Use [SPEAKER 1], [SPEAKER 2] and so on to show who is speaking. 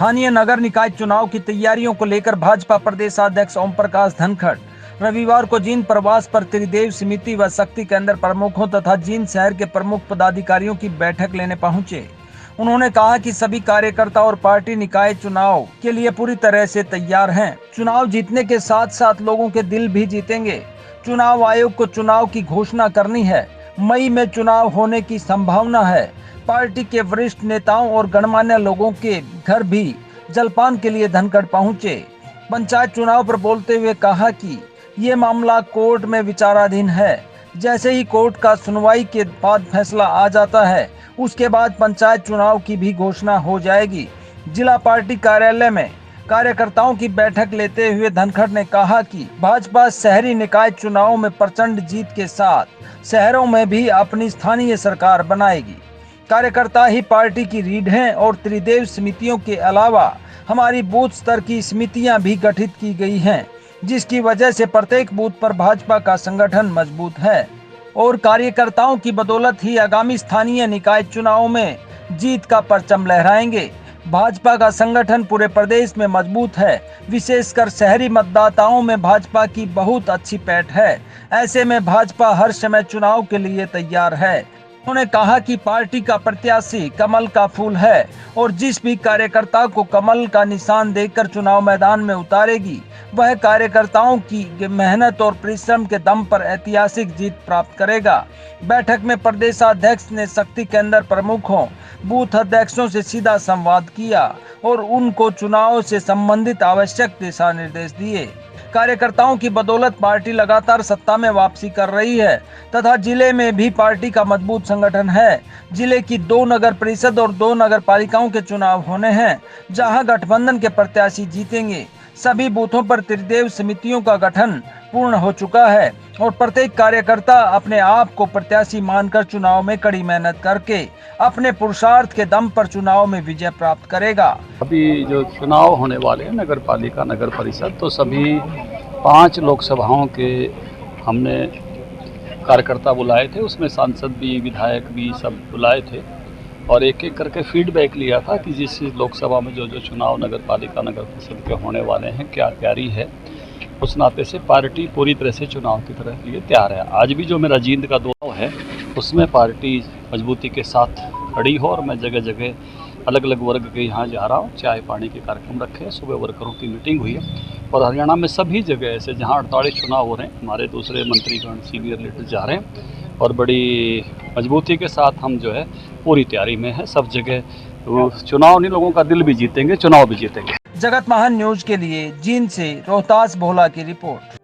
[SPEAKER 1] स्थानीय नगर निकाय चुनाव की तैयारियों को लेकर भाजपा प्रदेशाध्यक्ष ओम प्रकाश धनखड़ रविवार को जींद प्रवास पर त्रिदेव समिति व शक्ति केंद्र प्रमुखों तथा जींद शहर के प्रमुख पदाधिकारियों की बैठक लेने पहुंचे। उन्होंने कहा कि सभी कार्यकर्ता और पार्टी निकाय चुनाव के लिए पूरी तरह से तैयार हैं। चुनाव जीतने के साथ साथ लोगों के दिल भी जीतेंगे। चुनाव आयोग को चुनाव की घोषणा करनी है। मई में चुनाव होने की संभावना है। पार्टी के वरिष्ठ नेताओं और गणमान्य लोगों के घर भी जलपान के लिए धनखड़ पहुंचे। पंचायत चुनाव पर बोलते हुए कहा कि ये मामला कोर्ट में विचाराधीन है। जैसे ही कोर्ट का सुनवाई के बाद फैसला आ जाता है, उसके बाद पंचायत चुनाव की भी घोषणा हो जाएगी। जिला पार्टी कार्यालय में कार्यकर्ताओं की बैठक लेते हुए धनखड़ ने कहा कि भाजपा शहरी निकाय चुनाव में प्रचंड जीत के साथ शहरों में भी अपनी स्थानीय सरकार बनाएगी। कार्यकर्ता ही पार्टी की रीढ़ हैं और त्रिदेव समितियों के अलावा हमारी बूथ स्तर की समितियां भी गठित की गई हैं, जिसकी वजह से प्रत्येक बूथ पर भाजपा का संगठन मजबूत है और कार्यकर्ताओं की बदौलत ही आगामी स्थानीय निकाय चुनाव में जीत का परचम लहराएंगे। भाजपा का संगठन पूरे प्रदेश में मजबूत है। विशेषकर शहरी मतदाताओं में भाजपा की बहुत अच्छी पैठ है। ऐसे में भाजपा हर समय चुनाव के लिए तैयार है। उन्होंने कहा कि पार्टी का प्रत्याशी कमल का फूल है और जिस भी कार्यकर्ता को कमल का निशान देकर चुनाव मैदान में उतारेगी, वह कार्यकर्ताओं की मेहनत और परिश्रम के दम पर ऐतिहासिक जीत प्राप्त करेगा। बैठक में प्रदेशाध्यक्ष ने शक्ति केंद्र प्रमुखों, बूथ अध्यक्षों से सीधा संवाद किया और उनको चुनाव से संबंधित आवश्यक दिशा निर्देश दिए। कार्यकर्ताओं की बदौलत पार्टी लगातार सत्ता में वापसी कर रही है तथा जिले में भी पार्टी का मजबूत संगठन है। जिले की 2 नगर परिषद और 2 नगर पालिकाओं के चुनाव होने हैं, जहां गठबंधन के प्रत्याशी जीतेंगे। सभी बूथों पर त्रिदेव समितियों का गठन पूर्ण हो चुका है और प्रत्येक कार्यकर्ता अपने आप को प्रत्याशी मानकर चुनाव में कड़ी मेहनत करके अपने पुरुषार्थ के दम पर चुनाव में विजय प्राप्त करेगा।
[SPEAKER 2] अभी जो चुनाव होने वाले हैं नगर पालिका, नगर परिषद, तो सभी 5 लोकसभाओं के हमने कार्यकर्ता बुलाए थे। उसमें सांसद भी, विधायक भी सब बुलाए थे और एक एक करके फीडबैक लिया था कि जिस लोकसभा में जो चुनाव नगर पालिका, नगर परिषद के होने वाले हैं, क्या तैयारी है। उस नाते से पार्टी पूरी तरह से चुनाव की तरह लिए तैयार है। आज भी जो मेरा जींद का दौरा है, उसमें पार्टी मजबूती के साथ खड़ी हो और मैं जगह जगह अलग अलग वर्ग के यहाँ जा रहा हूँ। चाय पानी के कार्यक्रम रखे हैं, सुबह वर्करों की मीटिंग हुई है और हरियाणा में सभी जगह ऐसे जहाँ 48 चुनाव हो रहे हैं, हमारे दूसरे मंत्रीगण, सीनियर लीडर जा रहे हैं और बड़ी मजबूती के साथ हम जो है पूरी तैयारी में है। सब जगह चुनाव नहीं, लोगों का दिल भी जीतेंगे, चुनाव भी जीतेंगे।
[SPEAKER 1] जगत महान न्यूज के लिए जींद से रोहतास भोला की रिपोर्ट।